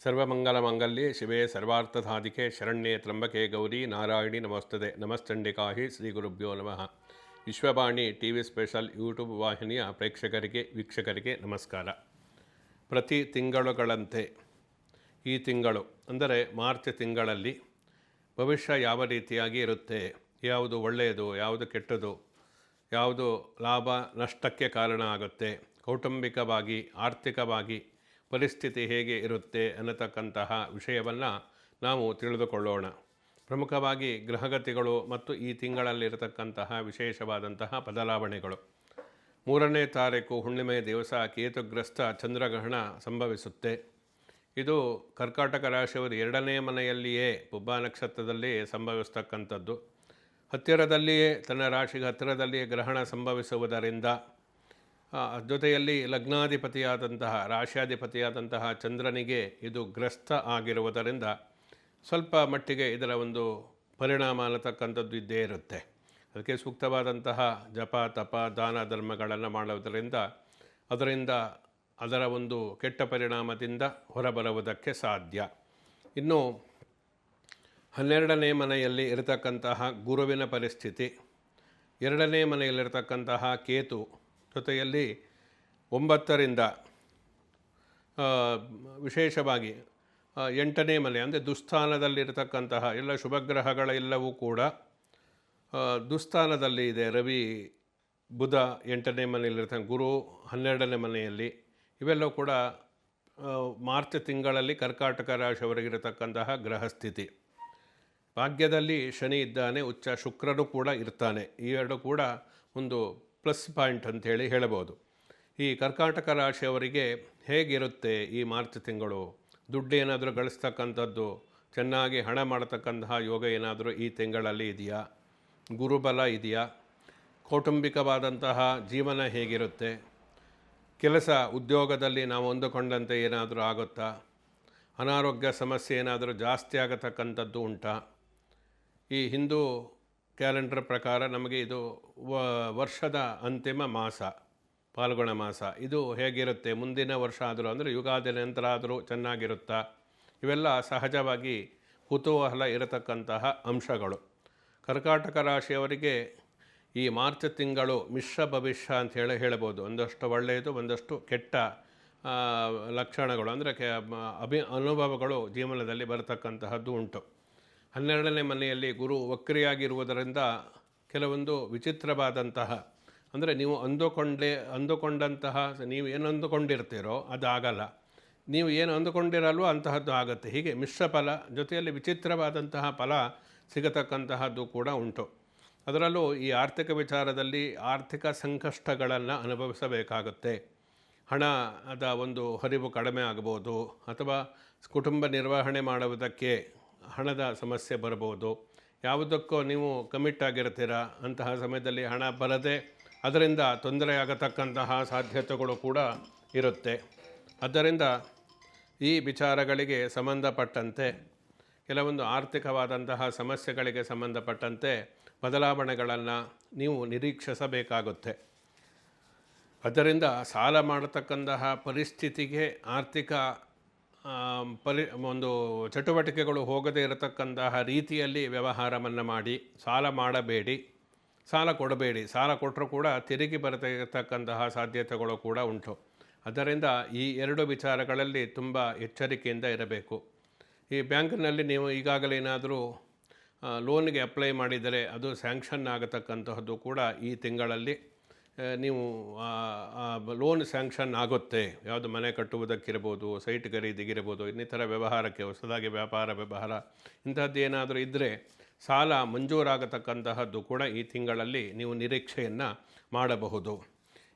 ಸರ್ವಮಂಗಲಮಾಂಗಲ್ಯೆ ಶಿವೆ ಸರ್ವಾರ್ಥಸಾಧಿಕೆ ಶರಣ್ಯೆ ತ್ರ್ಯಂಬಕೆ ಗೌರಿ ನಾರಾಯಣಿ ನಮಸ್ತದೆ ನಮಶ್ಚಂಡಿಕಾ ಶ್ರೀ ಗುರುಭ್ಯೋ ನಮಃ. Vishwavani TV special YouTube ವಾಹಿನಿಯ ಪ್ರೇಕ್ಷಕರಿಗೆ ವೀಕ್ಷಕರಿಗೆ ನಮಸ್ಕಾರ. ಪ್ರತಿ ತಿಂಗಳುಗಳಂತೆ ಈ ತಿಂಗಳು ಅಂದರೆ ಮಾರ್ಚ್ ತಿಂಗಳಲ್ಲಿ ಭವಿಷ್ಯ ಯಾವ ರೀತಿಯಾಗಿ ಇರುತ್ತೆ, ಯಾವುದು ಒಳ್ಳೆಯದು, ಯಾವುದು ಕೆಟ್ಟದು, ಯಾವುದು ಲಾಭ ನಷ್ಟಕ್ಕೆ ಕಾರಣ ಆಗುತ್ತೆ, ಕೌಟುಂಬಿಕವಾಗಿ ಆರ್ಥಿಕವಾಗಿ ಪರಿಸ್ಥಿತಿ ಹೇಗೆ ಇರುತ್ತೆ ಅನ್ನತಕ್ಕಂತಹ ವಿಷಯವನ್ನು ನಾವು ತಿಳಿದುಕೊಳ್ಳೋಣ. ಪ್ರಮುಖವಾಗಿ ಗ್ರಹಗತಿಗಳು ಮತ್ತು ಈ ತಿಂಗಳಲ್ಲಿರತಕ್ಕಂತಹ ವಿಶೇಷವಾದಂತಹ ಬದಲಾವಣೆಗಳು. 3ನೇ ತಾರೀಕು ಹುಣ್ಣಿಮೆ ದಿವಸ ಕೇತುಗ್ರಸ್ತ ಚಂದ್ರಗ್ರಹಣ ಸಂಭವಿಸುತ್ತೆ. ಇದು ಕರ್ಕಾಟಕ ರಾಶಿಯವರು 2ನೇ ಮನೆಯಲ್ಲಿಯೇ ಪುಬ್ಬ ನಕ್ಷತ್ರದಲ್ಲಿ ಸಂಭವಿಸ್ತಕ್ಕಂಥದ್ದು. ಹತ್ತಿರದಲ್ಲಿಯೇ ತನ್ನ ರಾಶಿಗೆ ಹತ್ತಿರದಲ್ಲಿಯೇ ಗ್ರಹಣ ಸಂಭವಿಸುವುದರಿಂದ ಜೊತೆಯಲ್ಲಿ ಲಗ್ನಾಧಿಪತಿಯಾದಂತಹ ರಾಶ್ಯಾಧಿಪತಿಯಾದಂತಹ ಚಂದ್ರನಿಗೆ ಇದು ಗ್ರಸ್ತ ಆಗಿರುವುದರಿಂದ ಸ್ವಲ್ಪ ಮಟ್ಟಿಗೆ ಇದರ ಒಂದು ಪರಿಣಾಮ ಅನ್ನತಕ್ಕಂಥದ್ದು ಇದ್ದೇ ಇರುತ್ತೆ. ಅದಕ್ಕೆ ಸೂಕ್ತವಾದಂತಹ ಜಪ ತಪ ದಾನ ಧರ್ಮಗಳನ್ನು ಮಾಡುವುದರಿಂದ ಅದರ ಒಂದು ಕೆಟ್ಟ ಪರಿಣಾಮದಿಂದ ಹೊರಬರುವುದಕ್ಕೆ ಸಾಧ್ಯ. ಇನ್ನು 12ನೇ ಮನೆಯಲ್ಲಿ ಇರತಕ್ಕಂತಹ ಗುರುವಿನ ಪರಿಸ್ಥಿತಿ, 2ನೇ ಮನೆಯಲ್ಲಿರತಕ್ಕಂತಹ ಕೇತು, ಜೊತೆಯಲ್ಲಿ 9ರಿಂದ ವಿಶೇಷವಾಗಿ 8ನೇ ಮನೆ ಅಂದರೆ ದುಸ್ಥಾನದಲ್ಲಿರತಕ್ಕಂತಹ ಎಲ್ಲ ಶುಭಗ್ರಹಗಳೆಲ್ಲವೂ ಕೂಡ ದುಸ್ಥಾನದಲ್ಲಿ ಇದೆ. ರವಿ, ಬುಧ 8ನೇ ಮನೆಯಲ್ಲಿರ್ತಕ್ಕ, ಗುರು 12ನೇ ಮನೆಯಲ್ಲಿ. ಇವೆಲ್ಲವೂ ಕೂಡ ಮಾರ್ಚ್ ತಿಂಗಳಲ್ಲಿ ಕರ್ಕಾಟಕ ರಾಶಿಯವರಿಗಿರತಕ್ಕಂತಹ ಗ್ರಹಸ್ಥಿತಿ. ಭಾಗ್ಯದಲ್ಲಿ ಶನಿ ಇದ್ದಾನೆ, ಉಚ್ಚ ಶುಕ್ರನು ಕೂಡ ಇರ್ತಾನೆ. ಈ ಎರಡು ಕೂಡ ಒಂದು ಪ್ಲಸ್ ಪಾಯಿಂಟ್ ಅಂಥೇಳಿ ಹೇಳಬಹುದು. ಈ ಕರ್ಕಾಟಕ ರಾಶಿಯವರಿಗೆ ಹೇಗಿರುತ್ತೆ ಈ ಮಾರ್ಚ್ ತಿಂಗಳು? ದುಡ್ಡು ಏನಾದರೂ ಗಳಿಸ್ತಕ್ಕಂಥದ್ದು, ಚೆನ್ನಾಗಿ ಹಣ ಮಾಡತಕ್ಕಂತಹ ಯೋಗ ಏನಾದರೂ ಈ ತಿಂಗಳಲ್ಲಿ ಇದೆಯಾ? ಗುರುಬಲ ಇದೆಯಾ? ಕೌಟುಂಬಿಕವಾದಂತಹ ಜೀವನ ಹೇಗಿರುತ್ತೆ? ಕೆಲಸ ಉದ್ಯೋಗದಲ್ಲಿ ನಾವು ಅಂದುಕೊಂಡಂತೆ ಏನಾದರೂ ಆಗುತ್ತಾ? ಅನಾರೋಗ್ಯ ಸಮಸ್ಯೆ ಏನಾದರೂ ಜಾಸ್ತಿ ಆಗತಕ್ಕಂಥದ್ದು ಉಂಟಾ? ಈ ಹಿಂದೂ ಕ್ಯಾಲೆಂಡರ್ ಪ್ರಕಾರ ನಮಗೆ ಇದು ವರ್ಷದ ಅಂತಿಮ ಮಾಸ, ಪಾಲ್ಗುಣ ಮಾಸ. ಇದು ಹೇಗಿರುತ್ತೆ ಮುಂದಿನ ವರ್ಷ ಆದರೂ, ಅಂದರೆ ಯುಗಾದಿ ನಂತರ ಆದರೂ ಚೆನ್ನಾಗಿರುತ್ತಾ? ಇವೆಲ್ಲ ಸಹಜವಾಗಿ ಕುತೂಹಲ ಇರತಕ್ಕಂತಹ ಅಂಶಗಳು. ಕರ್ಕಾಟಕ ರಾಶಿಯವರಿಗೆ ಈ ಮಾರ್ಚ್ ತಿಂಗಳು ಮಿಶ್ರ ಭವಿಷ್ಯ ಅಂತ ಹೇಳಬಹುದು. ಒಂದಷ್ಟು ಒಳ್ಳೆಯದು, ಒಂದಷ್ಟು ಕೆಟ್ಟ ಲಕ್ಷಣಗಳು ಅಂದರೆ ಅನುಭವಗಳು ಜೀವನದಲ್ಲಿ ಬರತಕ್ಕಂತಹದ್ದು ಉಂಟು. 12ನೇ ಮನೆಯಲ್ಲಿ ಗುರು ವಕ್ರಿಯಾಗಿರುವುದರಿಂದ ಕೆಲವೊಂದು ವಿಚಿತ್ರವಾದಂತಹ, ಅಂದರೆ ನೀವು ಅಂದುಕೊಂಡಂತಹ ನೀವು ಏನು ಅಂದುಕೊಂಡಿರ್ತೀರೋ ಅದು ಆಗಲ್ಲ, ನೀವು ಏನು ಅಂದುಕೊಂಡಿರಲ್ವೋ ಅಂತಹದ್ದು ಆಗುತ್ತೆ. ಹೀಗೆ ಮಿಶ್ರ ಫಲ, ಜೊತೆಯಲ್ಲಿ ವಿಚಿತ್ರವಾದಂತಹ ಫಲ ಸಿಗತಕ್ಕಂತಹದ್ದು ಕೂಡ ಉಂಟು. ಅದರಲ್ಲೂ ಈ ಆರ್ಥಿಕ ವಿಚಾರದಲ್ಲಿ ಆರ್ಥಿಕ ಸಂಕಷ್ಟಗಳನ್ನು ಅನುಭವಿಸಬೇಕಾಗುತ್ತೆ. ಹಣದ ಒಂದು ಹರಿವು ಕಡಿಮೆ ಆಗಬಹುದು, ಅಥವಾ ಕುಟುಂಬ ನಿರ್ವಹಣೆ ಮಾಡುವುದಕ್ಕೆ ಹಣದ ಸಮಸ್ಯೆ ಬರಬಹುದು. ಯಾವುದಕ್ಕೋ ನೀವು ಕಮಿಟ್ ಆಗಿರ್ತೀರ, ಅಂತಹ ಸಮಯದಲ್ಲಿ ಹಣ ಬರದೆ ಅದರಿಂದ ತೊಂದರೆಯಾಗತಕ್ಕಂತಹ ಸಾಧ್ಯತೆಗಳು ಕೂಡ ಇರುತ್ತೆ. ಆದ್ದರಿಂದ ಈ ವಿಚಾರಗಳಿಗೆ ಸಂಬಂಧಪಟ್ಟಂತೆ, ಕೆಲವೊಂದು ಆರ್ಥಿಕವಾದಂತಹ ಸಮಸ್ಯೆಗಳಿಗೆ ಸಂಬಂಧಪಟ್ಟಂತೆ ಬದಲಾವಣೆಗಳನ್ನು ನೀವು ನಿರೀಕ್ಷಿಸಬೇಕಾಗುತ್ತೆ. ಅದರಿಂದ ಸಾಲ ಮಾಡತಕ್ಕಂತಹ ಪರಿಸ್ಥಿತಿಗೆ, ಆರ್ಥಿಕ ಒಂದು ಚಟುವಟಿಕೆಗಳು ಹೋಗದೇ ಇರತಕ್ಕಂತಹ ರೀತಿಯಲ್ಲಿ ವ್ಯವಹಾರವನ್ನು ಮಾಡಿ, ಸಾಲ ಮಾಡಬೇಡಿ, ಸಾಲ ಕೊಡಬೇಡಿ. ಸಾಲ ಕೊಟ್ಟರೂ ಕೂಡ ತಿರುಗಿ ಬರತಕ್ಕಂತಹ ಸಾಧ್ಯತೆಗಳು ಕೂಡ ಉಂಟು. ಅದರಿಂದ ಈ 2 ವಿಚಾರಗಳಲ್ಲಿ ತುಂಬ ಎಚ್ಚರಿಕೆಯಿಂದ ಇರಬೇಕು. ಈ ಬ್ಯಾಂಕಿನಲ್ಲಿ ನೀವು ಈಗಾಗಲೇ ಏನಾದರೂ ಲೋನ್ಗೆ ಅಪ್ಲೈ ಮಾಡಿದರೆ ಅದು ಸ್ಯಾಂಕ್ಷನ್ ಆಗತಕ್ಕಂತಹದ್ದು ಕೂಡ ಈ ತಿಂಗಳಲ್ಲಿ ನೀವು ಲೋನ್ ಸ್ಯಾಂಕ್ಷನ್ ಆಗುತ್ತೆ. ಯಾವುದು ಮನೆ ಕಟ್ಟುವುದಕ್ಕಿರ್ಬೋದು, ಸೈಟ್ ಖರೀದಿಗಿರ್ಬೋದು, ಇನ್ನಿತರ ವ್ಯವಹಾರಕ್ಕೆ, ಹೊಸದಾಗಿ ವ್ಯವಹಾರ ಇಂಥದ್ದು ಏನಾದರೂ ಇದ್ದರೆ ಸಾಲ ಮಂಜೂರಾಗತಕ್ಕಂತಹದ್ದು ಕೂಡ ಈ ತಿಂಗಳಲ್ಲಿ ನೀವು ನಿರೀಕ್ಷೆಯನ್ನು ಮಾಡಬಹುದು.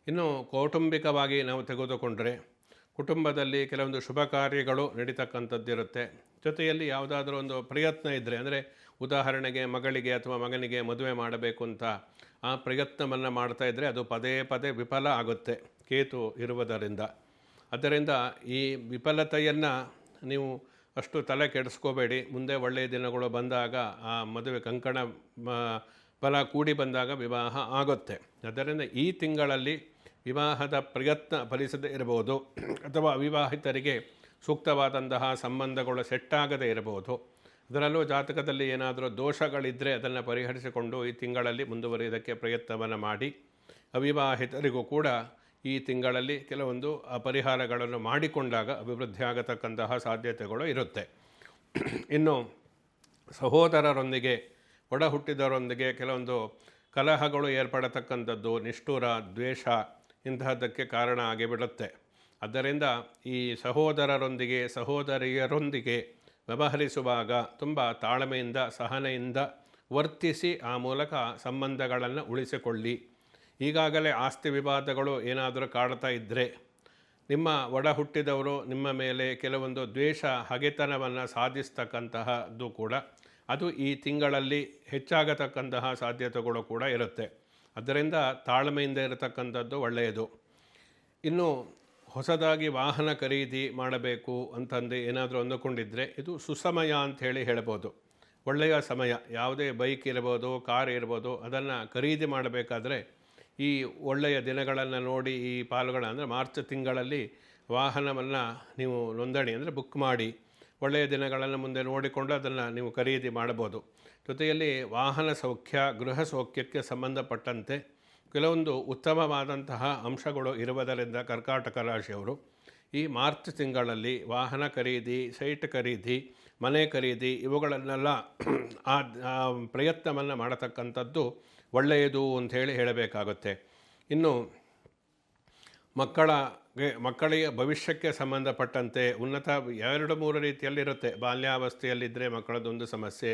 ಇನ್ನು ಕೌಟುಂಬಿಕವಾಗಿ ನಾವು ತೆಗೆದುಕೊಂಡರೆ, ಕುಟುಂಬದಲ್ಲಿ ಕೆಲವೊಂದು ಶುಭ ಕಾರ್ಯಗಳು ನಡೀತಕ್ಕಂಥದ್ದಿರುತ್ತೆ. ಜೊತೆಯಲ್ಲಿ ಯಾವುದಾದ್ರೂ ಒಂದು ಪ್ರಯತ್ನ ಇದ್ದರೆ, ಅಂದರೆ ಉದಾಹರಣೆಗೆ ಮಗಳಿಗೆ ಅಥವಾ ಮಗನಿಗೆ ಮದುವೆ ಮಾಡಬೇಕು ಅಂತ ಆ ಪ್ರಯತ್ನವನ್ನು ಮಾಡ್ತಾಯಿದ್ರೆ ಅದು ಪದೇ ಪದೇ ವಿಫಲ ಆಗುತ್ತೆ ಕೇತು ಇರುವುದರಿಂದ. ಆದ್ದರಿಂದ ಈ ವಿಫಲತೆಯನ್ನು ನೀವು ಅಷ್ಟು ತಲೆ ಕೆಡಿಸ್ಕೋಬೇಡಿ. ಮುಂದೆ ಒಳ್ಳೆಯ ದಿನಗಳು ಬಂದಾಗ ಆ ಮದುವೆ ಕಂಕಣ ಫಲ ಕೂಡಿ ಬಂದಾಗ ವಿವಾಹ ಆಗುತ್ತೆ. ಆದ್ದರಿಂದ ಈ ತಿಂಗಳಲ್ಲಿ ವಿವಾಹದ ಪ್ರಯತ್ನ ಫಲಿಸದೇ ಇರಬಹುದು, ಅಥವಾ ಅವಿವಾಹಿತರಿಗೆ ಸೂಕ್ತವಾದಂತಹ ಸಂಬಂಧಗಳು ಸೆಟ್ಟಾಗದೇ ಇರಬಹುದು. ಅದರಲ್ಲೂ ಜಾತಕದಲ್ಲಿ ಏನಾದರೂ ದೋಷಗಳಿದ್ದರೆ ಅದನ್ನು ಪರಿಹರಿಸಿಕೊಂಡು ಈ ತಿಂಗಳಲ್ಲಿ ಮುಂದುವರಿಯೋದಕ್ಕೆ ಪ್ರಯತ್ನವನ್ನು ಮಾಡಿ. ಅವಿವಾಹಿತರಿಗೂ ಕೂಡ ಈ ತಿಂಗಳಲ್ಲಿ ಕೆಲವೊಂದು ಪರಿಹಾರಗಳನ್ನು ಮಾಡಿಕೊಂಡಾಗ ಅಭಿವೃದ್ಧಿ ಆಗತಕ್ಕಂತಹ ಸಾಧ್ಯತೆಗಳು ಇರುತ್ತೆ. ಇನ್ನು ಸಹೋದರರೊಂದಿಗೆ, ಒಡ ಹುಟ್ಟಿದವರೊಂದಿಗೆ ಕೆಲವೊಂದು ಕಲಹಗಳು ಏರ್ಪಡತಕ್ಕಂಥದ್ದು, ನಿಷ್ಠುರ, ದ್ವೇಷ ಇಂತಹದ್ದಕ್ಕೆ ಕಾರಣ ಆಗಿಬಿಡುತ್ತೆ. ಆದ್ದರಿಂದ ಈ ಸಹೋದರರೊಂದಿಗೆ, ಸಹೋದರಿಯರೊಂದಿಗೆ ವ್ಯವಹರಿಸುವಾಗ ತುಂಬ ತಾಳ್ಮೆಯಿಂದ, ಸಹನೆಯಿಂದ ವರ್ತಿಸಿ ಆ ಮೂಲಕ ಸಂಬಂಧಗಳನ್ನು ಉಳಿಸಿಕೊಳ್ಳಿ. ಈಗಾಗಲೇ ಆಸ್ತಿ ವಿವಾದಗಳು ಏನಾದರೂ ಕಾಡ್ತಾ ಇದ್ದರೆ, ನಿಮ್ಮ ಒಡ ಹುಟ್ಟಿದವರು ನಿಮ್ಮ ಮೇಲೆ ಕೆಲವೊಂದು ದ್ವೇಷ, ಹಗೆತನವನ್ನು ಸಾಧಿಸ್ತಕ್ಕಂತಹದ್ದು ಕೂಡ ಅದು ಈ ತಿಂಗಳಲ್ಲಿ ಹೆಚ್ಚಾಗತಕ್ಕಂತಹ ಸಾಧ್ಯತೆಗಳು ಕೂಡ ಇರುತ್ತೆ. ಅದರಿಂದ ತಾಳ್ಮೆಯಿಂದ ಇರತಕ್ಕಂಥದ್ದು ಒಳ್ಳೆಯದು. ಇನ್ನು ಹೊಸದಾಗಿ ವಾಹನ ಖರೀದಿ ಮಾಡಬೇಕು ಅಂತಂದು ಏನಾದರೂ ಅಂದುಕೊಂಡಿದ್ದರೆ ಇದು ಸುಸಮಯ ಅಂಥೇಳಿ ಹೇಳ್ಬೋದು. ಒಳ್ಳೆಯ ಸಮಯ. ಯಾವುದೇ ಬೈಕ್ ಇರ್ಬೋದು, ಕಾರ್ ಇರ್ಬೋದು, ಅದನ್ನು ಖರೀದಿ ಮಾಡಬೇಕಾದ್ರೆ ಈ ಒಳ್ಳೆಯ ದಿನಗಳನ್ನು ನೋಡಿ, ಈ ಅಂದರೆ ಮಾರ್ಚ್ ತಿಂಗಳಲ್ಲಿ ವಾಹನವನ್ನು ನೀವು ನೋಂದಣಿ ಅಂದರೆ ಬುಕ್ ಮಾಡಿ ಒಳ್ಳೆಯ ದಿನಗಳನ್ನು ಮುಂದೆ ನೋಡಿಕೊಂಡು ಅದನ್ನು ನೀವು ಖರೀದಿ ಮಾಡಬಹುದು. ಜೊತೆಯಲ್ಲಿ ವಾಹನ ಸೌಖ್ಯ, ಗೃಹ ಸೌಖ್ಯಕ್ಕೆ ಸಂಬಂಧಪಟ್ಟಂತೆ ಕೆಲವೊಂದು ಉತ್ತಮವಾದಂತಹ ಅಂಶಗಳು ಇರುವುದರಿಂದ ಕರ್ಕಾಟಕ ರಾಶಿಯವರು ಈ ಮಾರ್ಚ್ ತಿಂಗಳಲ್ಲಿ ವಾಹನ ಖರೀದಿ, ಸೈಟ್ ಖರೀದಿ, ಮನೆ ಖರೀದಿ ಇವುಗಳನ್ನೆಲ್ಲ ಪ್ರಯತ್ನವನ್ನು ಮಾಡತಕ್ಕಂಥದ್ದು ಒಳ್ಳೆಯದು ಅಂಥೇಳಿ ಹೇಳಬೇಕಾಗುತ್ತೆ. ಇನ್ನು ಮಕ್ಕಳಿಗೆ ಭವಿಷ್ಯಕ್ಕೆ ಸಂಬಂಧಪಟ್ಟಂತೆ ಉನ್ನತ 2-3 ರೀತಿಯಲ್ಲಿರುತ್ತೆ. ಬಾಲ್ಯಾವಸ್ಥೆಯಲ್ಲಿದ್ದರೆ ಮಕ್ಕಳದೊಂದು ಸಮಸ್ಯೆ,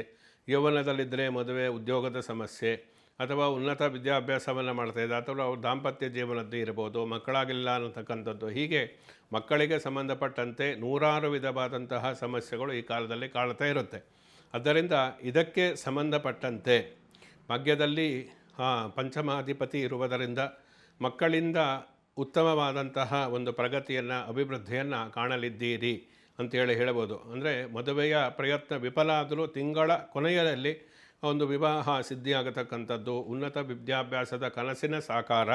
ಯೌವನದಲ್ಲಿದ್ದರೆ ಮದುವೆ, ಉದ್ಯೋಗದ ಸಮಸ್ಯೆ, ಅಥವಾ ಉನ್ನತ ವಿದ್ಯಾಭ್ಯಾಸವನ್ನು ಮಾಡ್ತಾಯಿದ್ದ, ಅಥವಾ ಅವ್ರ ದಾಂಪತ್ಯ ಜೀವನದ್ದು ಇರ್ಬೋದು, ಮಕ್ಕಳಾಗಿಲ್ಲ ಅನ್ನತಕ್ಕಂಥದ್ದು. ಹೀಗೆ ಮಕ್ಕಳಿಗೆ ಸಂಬಂಧಪಟ್ಟಂತೆ ನೂರಾರು ವಿಧವಾದಂತಹ ಸಮಸ್ಯೆಗಳು ಈ ಕಾಲದಲ್ಲಿ ಕಾಣ್ತಾ ಇರುತ್ತೆ. ಆದ್ದರಿಂದ ಇದಕ್ಕೆ ಸಂಬಂಧಪಟ್ಟಂತೆ ಭಾಗ್ಯದಲ್ಲಿ ಪಂಚಮಾಧಿಪತಿ ಇರುವುದರಿಂದ ಮಕ್ಕಳಿಂದ ಉತ್ತಮವಾದಂತಹ ಒಂದು ಪ್ರಗತಿಯನ್ನು, ಅಭಿವೃದ್ಧಿಯನ್ನು ಕಾಣಲಿದ್ದೀರಿ ಅಂತೇಳಿ ಹೇಳ್ಬೋದು. ಅಂದರೆ ಮದುವೆಯ ಪ್ರಯತ್ನ ವಿಫಲ ಆದರೂ ತಿಂಗಳ ಕೊನೆಯಲ್ಲಿ ಒಂದು ವಿವಾಹ ಸಿದ್ಧಿಯಾಗತಕ್ಕಂಥದ್ದು, ಉನ್ನತ ವಿದ್ಯಾಭ್ಯಾಸದ ಕನಸಿನ ಸಾಕಾರ,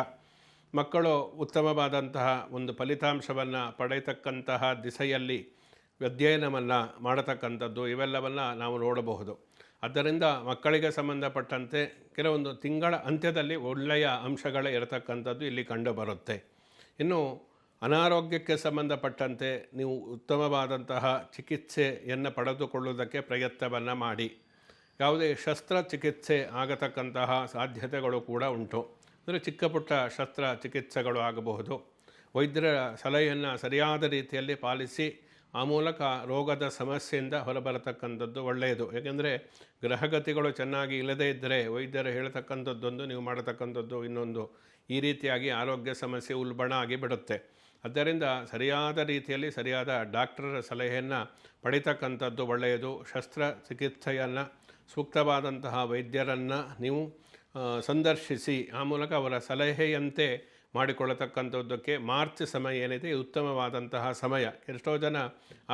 ಮಕ್ಕಳು ಉತ್ತಮವಾದಂತಹ ಒಂದು ಫಲಿತಾಂಶವನ್ನು ಪಡೆಯತಕ್ಕಂತಹ ದಿಸೆಯಲ್ಲಿ ಅಧ್ಯಯನವನ್ನು ಮಾಡತಕ್ಕಂಥದ್ದು, ಇವೆಲ್ಲವನ್ನು ನಾವು ನೋಡಬಹುದು. ಆದ್ದರಿಂದ ಮಕ್ಕಳಿಗೆ ಸಂಬಂಧಪಟ್ಟಂತೆ ಕೆಲವೊಂದು ತಿಂಗಳ ಅಂತ್ಯದಲ್ಲಿ ಒಳ್ಳೆಯ ಅಂಶಗಳೇ ಇರತಕ್ಕಂಥದ್ದು ಇಲ್ಲಿ ಕಂಡುಬರುತ್ತೆ. ಇನ್ನು ಅನಾರೋಗ್ಯಕ್ಕೆ ಸಂಬಂಧಪಟ್ಟಂತೆ ನೀವು ಉತ್ತಮವಾದಂತಹ ಚಿಕಿತ್ಸೆಯನ್ನು ಪಡೆದುಕೊಳ್ಳುವುದಕ್ಕೆ ಪ್ರಯತ್ನವನ್ನು ಮಾಡಿ. ಯಾವುದೇ ಶಸ್ತ್ರಚಿಕಿತ್ಸೆ ಆಗತಕ್ಕಂತಹ ಸಾಧ್ಯತೆಗಳು ಕೂಡ ಉಂಟು. ಅಂದರೆ ಚಿಕ್ಕ ಪುಟ್ಟ ಶಸ್ತ್ರಚಿಕಿತ್ಸೆಗಳು ಆಗಬಹುದು. ವೈದ್ಯರ ಸಲಹೆಯನ್ನು ಸರಿಯಾದ ರೀತಿಯಲ್ಲಿ ಪಾಲಿಸಿ ಆ ಮೂಲಕ ರೋಗದ ಸಮಸ್ಯೆಯಿಂದ ಹೊರಬರತಕ್ಕಂಥದ್ದು ಒಳ್ಳೆಯದು. ಏಕೆಂದರೆ ಗ್ರಹಗತಿಗಳು ಚೆನ್ನಾಗಿ ಇಲ್ಲದೇ ಇದ್ದರೆ ವೈದ್ಯರು ಹೇಳ್ತಕ್ಕಂಥದ್ದೊಂದು, ನೀವು ಮಾಡತಕ್ಕಂಥದ್ದು ಇನ್ನೊಂದು. ಈ ರೀತಿಯಾಗಿ ಆರೋಗ್ಯ ಸಮಸ್ಯೆ ಉಲ್ಬಣ ಆಗಿ ಬಿಡುತ್ತೆ. ಆದ್ದರಿಂದ ಸರಿಯಾದ ರೀತಿಯಲ್ಲಿ ಸರಿಯಾದ ಡಾಕ್ಟರ ಸಲಹೆಯನ್ನು ಪಡಿತಕ್ಕಂಥದ್ದು ಒಳ್ಳೆಯದು. ಶಸ್ತ್ರಚಿಕಿತ್ಸೆಯನ್ನು ಸೂಕ್ತವಾದಂತಹ ವೈದ್ಯರನ್ನು ನೀವು ಸಂದರ್ಶಿಸಿ ಆ ಮೂಲಕ ಅವರ ಸಲಹೆಯಂತೆ ಮಾಡಿಕೊಳ್ಳತಕ್ಕಂಥದ್ದಕ್ಕೆ ಮಾರ್ಚ್ ಸಮಯ ಏನಿದೆ ಉತ್ತಮವಾದಂತಹ ಸಮಯ. ಎಷ್ಟೋ ಜನ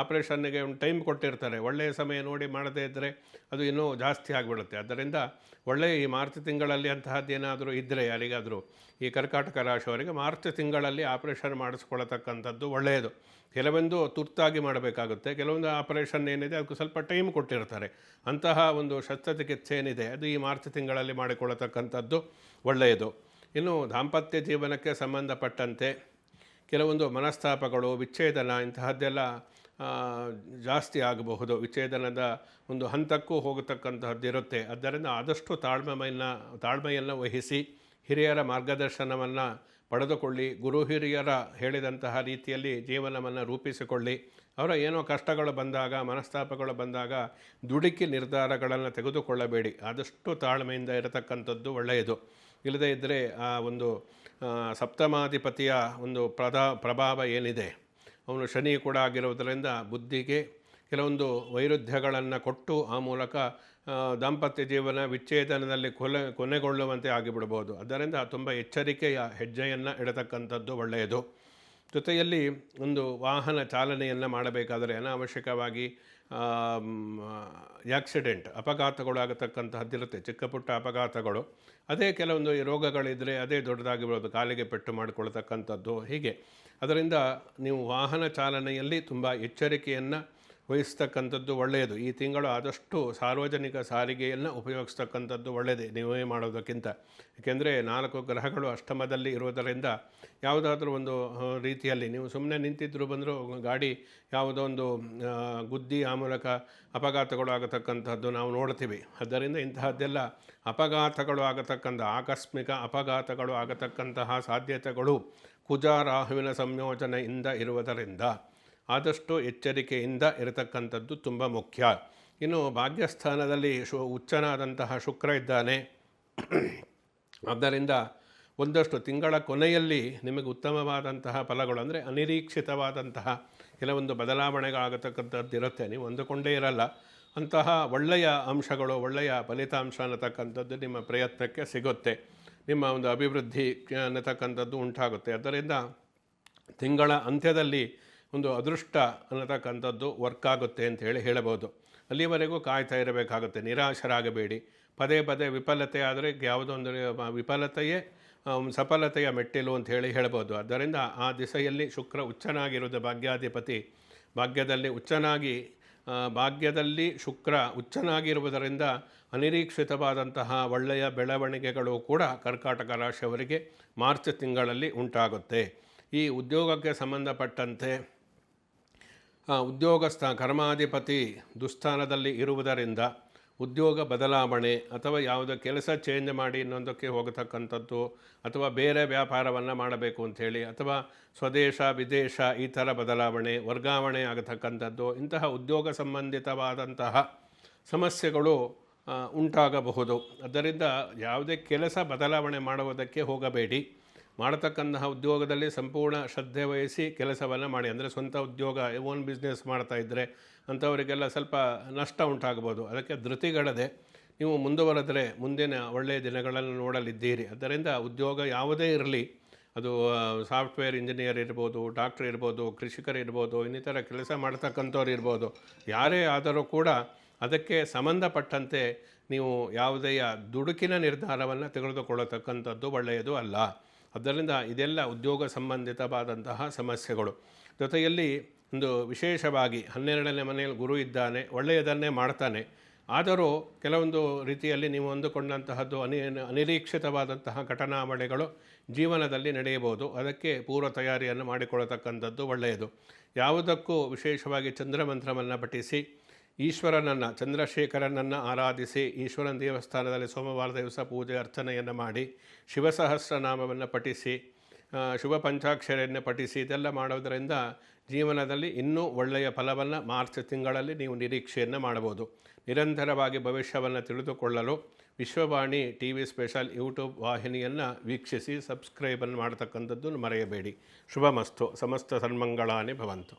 ಆಪರೇಷನ್ನಿಗೆ ಒಂದು ಟೈಮ್ ಕೊಟ್ಟಿರ್ತಾರೆ, ಒಳ್ಳೆಯ ಸಮಯ ನೋಡಿ ಮಾಡದೇ ಇದ್ದರೆ ಅದು ಇನ್ನೂ ಜಾಸ್ತಿ ಆಗಿಬಿಡುತ್ತೆ. ಆದ್ದರಿಂದ ಒಳ್ಳೆಯ ಈ ಮಾರ್ಚ್ ತಿಂಗಳಲ್ಲಿ ಅಂತಹದ್ದೇನಾದರೂ ಇದ್ದರೆ ಯಾರಿಗಾದರೂ ಈ ಕರ್ಕಾಟಕ ರಾಶಿಯವರಿಗೆ ಮಾರ್ಚ್ ತಿಂಗಳಲ್ಲಿ ಆಪರೇಷನ್ ಮಾಡಿಸ್ಕೊಳ್ಳತಕ್ಕಂಥದ್ದು ಒಳ್ಳೆಯದು. ಕೆಲವೊಂದು ತುರ್ತಾಗಿ ಮಾಡಬೇಕಾಗುತ್ತೆ, ಕೆಲವೊಂದು ಆಪರೇಷನ್ ಏನಿದೆ ಅದಕ್ಕೆ ಸ್ವಲ್ಪ ಟೈಮ್ ಕೊಟ್ಟಿರ್ತಾರೆ. ಅಂತಹ ಒಂದು ಶಸ್ತ್ರಚಿಕಿತ್ಸೆ ಏನಿದೆ ಅದು ಈ ಮಾರ್ಚ್ ತಿಂಗಳಲ್ಲಿ ಮಾಡಿಕೊಳ್ಳತಕ್ಕಂಥದ್ದು ಒಳ್ಳೆಯದು. ಇನ್ನು ದಾಂಪತ್ಯ ಜೀವನಕ್ಕೆ ಸಂಬಂಧಪಟ್ಟಂತೆ ಕೆಲವೊಂದು ಮನಸ್ತಾಪಗಳು, ವಿಚ್ಛೇದನ ಇಂತಹದ್ದೆಲ್ಲ ಜಾಸ್ತಿ ಆಗಬಹುದು. ವಿಚ್ಛೇದನದ ಒಂದು ಹಂತಕ್ಕೂ ಹೋಗತಕ್ಕಂತಹದ್ದಿರುತ್ತೆ. ಆದ್ದರಿಂದ ಆದಷ್ಟು ತಾಳ್ಮೆಯನ್ನು ವಹಿಸಿ ಹಿರಿಯರ ಮಾರ್ಗದರ್ಶನವನ್ನು ಪಡೆದುಕೊಳ್ಳಿ. ಗುರು ಹಿರಿಯರ ಹೇಳಿದಂತಹ ರೀತಿಯಲ್ಲಿ ಜೀವನವನ್ನು ರೂಪಿಸಿಕೊಳ್ಳಿ. ಅವರ ಏನೋ ಕಷ್ಟಗಳು ಬಂದಾಗ, ಮನಸ್ತಾಪಗಳು ಬಂದಾಗ ದುಡುಕಿ ನಿರ್ಧಾರಗಳನ್ನು ತೆಗೆದುಕೊಳ್ಳಬೇಡಿ. ಆದಷ್ಟು ತಾಳ್ಮೆಯಿಂದ ಇರತಕ್ಕಂಥದ್ದು ಒಳ್ಳೆಯದು. ಇಲ್ಲದೇ ಇದ್ದರೆ ಆ ಒಂದು ಸಪ್ತಮಾಧಿಪತಿಯ ಒಂದು ಪ್ರಭಾವ ಏನಿದೆ, ಅವನು ಶನಿ ಕೂಡ ಆಗಿರುವುದರಿಂದ ಬುದ್ಧಿಗೆ ಕೆಲವೊಂದು ವೈರುಧ್ಯಗಳನ್ನು ಕೊಟ್ಟು ಆ ಮೂಲಕ ದಾಂಪತ್ಯ ಜೀವನ ವಿಚ್ಛೇದನದಲ್ಲಿ ಕೊನೆಗೊಳ್ಳುವಂತೆ ಆಗಿಬಿಡ್ಬೋದು. ಅದರಿಂದ ತುಂಬ ಎಚ್ಚರಿಕೆಯ ಹೆಜ್ಜೆಯನ್ನು ಇಡತಕ್ಕಂಥದ್ದು ಒಳ್ಳೆಯದು. ಜೊತೆಯಲ್ಲಿ ಒಂದು ವಾಹನ ಚಾಲನೆಯನ್ನು ಮಾಡಬೇಕಾದರೆ ಅನಾವಶ್ಯಕವಾಗಿ ಆಕ್ಸಿಡೆಂಟ್ ಅಪಘಾತಗಳು ಆಗತಕ್ಕಂತಹದ್ದಿರುತ್ತೆ, ಚಿಕ್ಕ ಪುಟ್ಟ ಅಪಘಾತಗಳು. ಅದೇ ಕೆಲವೊಂದು ರೋಗಗಳಿದ್ದರೆ ಅದೇ ದೊಡ್ಡದಾಗಿ ಬರೋದು, ಕಾಲಿಗೆ ಪೆಟ್ಟು ಮಾಡಿಕೊಳ್ತಕ್ಕಂಥದ್ದು. ಹೀಗೆ ಅದರಿಂದ ನೀವು ವಾಹನ ಚಾಲನೆಯಲ್ಲಿ ತುಂಬ ಎಚ್ಚರಿಕೆಯನ್ನು ವಹಿಸ್ತಕ್ಕಂಥದ್ದು ಒಳ್ಳೆಯದು. ಈ ತಿಂಗಳು ಆದಷ್ಟು ಸಾರ್ವಜನಿಕ ಸಾರಿಗೆಯನ್ನು ಉಪಯೋಗಿಸ್ತಕ್ಕಂಥದ್ದು ಒಳ್ಳೆಯದೇ ನೀವೇ ಮಾಡೋದಕ್ಕಿಂತ. ಏಕೆಂದರೆ 4 ಗ್ರಹಗಳು ಅಷ್ಟಮದಲ್ಲಿ ಇರುವುದರಿಂದ ಯಾವುದಾದ್ರೂ ಒಂದು ರೀತಿಯಲ್ಲಿ ನೀವು ಸುಮ್ಮನೆ ನಿಂತಿದ್ದರೂ ಬಂದರೂ ಗಾಡಿ ಯಾವುದೋ ಒಂದು ಗುದ್ದಿ ಆ ಮೂಲಕ ಅಪಘಾತಗಳು ಆಗತಕ್ಕಂಥದ್ದು ನಾವು ನೋಡ್ತೀವಿ. ಆದ್ದರಿಂದ ಇಂತಹದ್ದೆಲ್ಲ ಅಪಘಾತಗಳು ಆಗತಕ್ಕಂಥ ಆಕಸ್ಮಿಕ ಅಪಘಾತಗಳು ಆಗತಕ್ಕಂತಹ ಸಾಧ್ಯತೆಗಳು ಕುಜ ರಾಹುವಿನ ಸಂಯೋಜನೆಯಿಂದ ಇರುವುದರಿಂದ ಆದಷ್ಟು ಎಚ್ಚರಿಕೆಯಿಂದ ಇರತಕ್ಕಂಥದ್ದು ತುಂಬ ಮುಖ್ಯ. ಇನ್ನು ಭಾಗ್ಯಸ್ಥಾನದಲ್ಲಿ ಉಚ್ಚನಾದಂತಹ ಶುಕ್ರ ಇದ್ದಾನೆ. ಆದ್ದರಿಂದ ಒಂದಷ್ಟು ತಿಂಗಳ ಕೊನೆಯಲ್ಲಿ ನಿಮಗೆ ಉತ್ತಮವಾದಂತಹ ಫಲಗಳು, ಅಂದರೆ ಅನಿರೀಕ್ಷಿತವಾದಂತಹ ಕೆಲವೊಂದು ಬದಲಾವಣೆಗಳಾಗತಕ್ಕಂಥದ್ದು ಇರುತ್ತೆ. ನೀವು ಅಂದುಕೊಂಡೇ ಇರಲ್ಲ, ಅಂತಹ ಒಳ್ಳೆಯ ಅಂಶಗಳು, ಒಳ್ಳೆಯ ಫಲಿತಾಂಶ ಅನ್ನತಕ್ಕಂಥದ್ದು ನಿಮ್ಮ ಪ್ರಯತ್ನಕ್ಕೆ ಸಿಗುತ್ತೆ. ನಿಮ್ಮ ಒಂದು ಅಭಿವೃದ್ಧಿ ಅನ್ನತಕ್ಕಂಥದ್ದು ಉಂಟಾಗುತ್ತೆ. ಆದ್ದರಿಂದ ತಿಂಗಳ ಅಂತ್ಯದಲ್ಲಿ ಒಂದು ಅದೃಷ್ಟ ಅನ್ನತಕ್ಕಂಥದ್ದು ವರ್ಕ್ ಆಗುತ್ತೆ ಅಂತ ಹೇಳಬಹುದು. ಅಲ್ಲಿವರೆಗೂ ಕಾಯ್ತಾ ಇರಬೇಕಾಗುತ್ತೆ. ನಿರಾಶರಾಗಬೇಡಿ. ಪದೇ ಪದೇ ವಿಫಲತೆ ಆದರೆ ಯಾವುದೊಂದು ವಿಫಲತೆಯೇ ಸಫಲತೆಯ ಮೆಟ್ಟಿಲು ಅಂತ ಹೇಳ್ಬೋದು. ಆದ್ದರಿಂದ ಆ ದಿಸೆಯಲ್ಲಿ ಶುಕ್ರ ಉಚ್ಚನಾಗಿರುವುದು ಭಾಗ್ಯಾಧಿಪತಿ, ಭಾಗ್ಯದಲ್ಲಿ ಶುಕ್ರ ಉಚ್ಚನಾಗಿರುವುದರಿಂದ ಅನಿರೀಕ್ಷಿತವಾದಂತಹ ಒಳ್ಳೆಯ ಬೆಳವಣಿಗೆಗಳು ಕೂಡ ಕರ್ಕಾಟಕ ರಾಶಿಯವರಿಗೆ ಮಾರ್ಚ್ ತಿಂಗಳಲ್ಲಿ ಉಂಟಾಗುತ್ತೆ. ಈ ಉದ್ಯೋಗಕ್ಕೆ ಸಂಬಂಧಪಟ್ಟಂತೆ ಕರ್ಮಾಧಿಪತಿ ದುಸ್ಥಾನದಲ್ಲಿ ಇರುವುದರಿಂದ ಉದ್ಯೋಗ ಬದಲಾವಣೆ ಅಥವಾ ಯಾವುದೋ ಕೆಲಸ ಚೇಂಜ್ ಮಾಡಿ ಇನ್ನೊಂದಕ್ಕೆ ಹೋಗತಕ್ಕಂಥದ್ದು, ಅಥವಾ ಬೇರೆ ವ್ಯಾಪಾರವನ್ನು ಮಾಡಬೇಕು ಅಂಥೇಳಿ, ಅಥವಾ ಸ್ವದೇಶ ವಿದೇಶ ಈ ಥರ ಬದಲಾವಣೆ ವರ್ಗಾವಣೆ ಆಗತಕ್ಕಂಥದ್ದು, ಇಂತಹ ಉದ್ಯೋಗ ಸಂಬಂಧಿತವಾದಂತಹ ಸಮಸ್ಯೆಗಳು ಉಂಟಾಗಬಹುದು. ಅದರಿಂದ ಯಾವುದೇ ಕೆಲಸ ಬದಲಾವಣೆ ಮಾಡುವುದಕ್ಕೆ ಹೋಗಬೇಡಿ. ಮಾಡತಕ್ಕಂತಹ ಉದ್ಯೋಗದಲ್ಲಿ ಸಂಪೂರ್ಣ ಶ್ರದ್ಧೆ ವಹಿಸಿ ಕೆಲಸವನ್ನು ಮಾಡಿ. ಅಂದರೆ ಸ್ವಂತ ಉದ್ಯೋಗ, ಓನ್ ಬಿಸ್ನೆಸ್ ಮಾಡ್ತಾಯಿದ್ರೆ ಅಂಥವರಿಗೆಲ್ಲ ಸ್ವಲ್ಪ ನಷ್ಟ ಉಂಟಾಗ್ಬೋದು. ಅದಕ್ಕೆ ಧೃತಿಗಡದೆ ನೀವು ಮುಂದುವರೆದರೆ ಮುಂದಿನ ಒಳ್ಳೆಯ ದಿನಗಳನ್ನು ನೋಡಲಿದ್ದೀರಿ. ಆದ್ದರಿಂದ ಉದ್ಯೋಗ ಯಾವುದೇ ಇರಲಿ, ಅದು ಸಾಫ್ಟ್ವೇರ್ ಇಂಜಿನಿಯರ್ ಇರ್ಬೋದು, ಡಾಕ್ಟ್ರ್ ಇರ್ಬೋದು, ಕೃಷಿಕರಿರ್ಬೋದು, ಇನ್ನಿತರ ಕೆಲಸ ಮಾಡ್ತಕ್ಕಂಥವ್ರು ಇರ್ಬೋದು, ಯಾರೇ ಆದರೂ ಕೂಡ ಅದಕ್ಕೆ ಸಂಬಂಧಪಟ್ಟಂತೆ ನೀವು ಯಾವುದೇ ದುಡುಕಿನ ನಿರ್ಧಾರವನ್ನು ತೆಗೆದುಕೊಳ್ಳತಕ್ಕಂಥದ್ದು ಒಳ್ಳೆಯದು ಅಲ್ಲ. ಆದ್ದರಿಂದ ಇದೆಲ್ಲ ಉದ್ಯೋಗ ಸಂಬಂಧಿತವಾದಂತಹ ಸಮಸ್ಯೆಗಳು. ಜೊತೆಯಲ್ಲಿ ಒಂದು ವಿಶೇಷವಾಗಿ 12ನೇ ಮನೆಯಲ್ಲಿ ಗುರು ಇದ್ದಾನೆ, ಒಳ್ಳೆಯದನ್ನೇ ಮಾಡ್ತಾನೆ. ಆದರೂ ಕೆಲವೊಂದು ರೀತಿಯಲ್ಲಿ ನೀವು ಅಂದುಕೊಂಡಂತಹದ್ದು ಅನಿರೀಕ್ಷಿತವಾದಂತಹ ಘಟನಾವಳಿಗಳು ಜೀವನದಲ್ಲಿ ನಡೆಯಬಹುದು. ಅದಕ್ಕೆ ಪೂರ್ವ ತಯಾರಿಯನ್ನು ಮಾಡಿಕೊಳ್ಳತಕ್ಕಂಥದ್ದು ಒಳ್ಳೆಯದು. ಯಾವುದಕ್ಕೂ ವಿಶೇಷವಾಗಿ ಚಂದ್ರಮಂತ್ರವನ್ನು ಪಠಿಸಿ, ಈಶ್ವರನನ್ನು ಚಂದ್ರಶೇಖರನನ್ನು ಆರಾಧಿಸಿ, ಈಶ್ವರನ ದೇವಸ್ಥಾನದಲ್ಲಿ ಸೋಮವಾರ ದಿವಸ ಪೂಜೆ ಅರ್ಚನೆಯನ್ನು ಮಾಡಿ, ಶಿವಸಹಸ್ರನಾಮವನ್ನು ಪಠಿಸಿ, ಶುಭ ಪಂಚಾಕ್ಷರಿಯನ್ನು ಪಠಿಸಿ, ಇದೆಲ್ಲ ಮಾಡೋದರಿಂದ ಜೀವನದಲ್ಲಿ ಇನ್ನೂ ಒಳ್ಳೆಯ ಫಲವನ್ನು ಮಾರ್ಚ್ ತಿಂಗಳಲ್ಲಿ ನೀವು ನಿರೀಕ್ಷೆಯನ್ನು ಮಾಡಬಹುದು. ನಿರಂತರವಾಗಿ ಭವಿಷ್ಯವನ್ನು ತಿಳಿದುಕೊಳ್ಳಲು ವಿಶ್ವವಾಣಿ TV ಸ್ಪೆಷಲ್ ಯೂಟ್ಯೂಬ್ ವಾಹಿನಿಯನ್ನು ವೀಕ್ಷಿಸಿ ಸಬ್ಸ್ಕ್ರೈಬನ್ನು ಮಾಡತಕ್ಕಂಥದ್ದು ಮರೆಯಬೇಡಿ. ಶುಭಮಸ್ತು. ಸಮಸ್ತ ಸನ್ಮಂಗಳಾನಿ ಭವಂತು.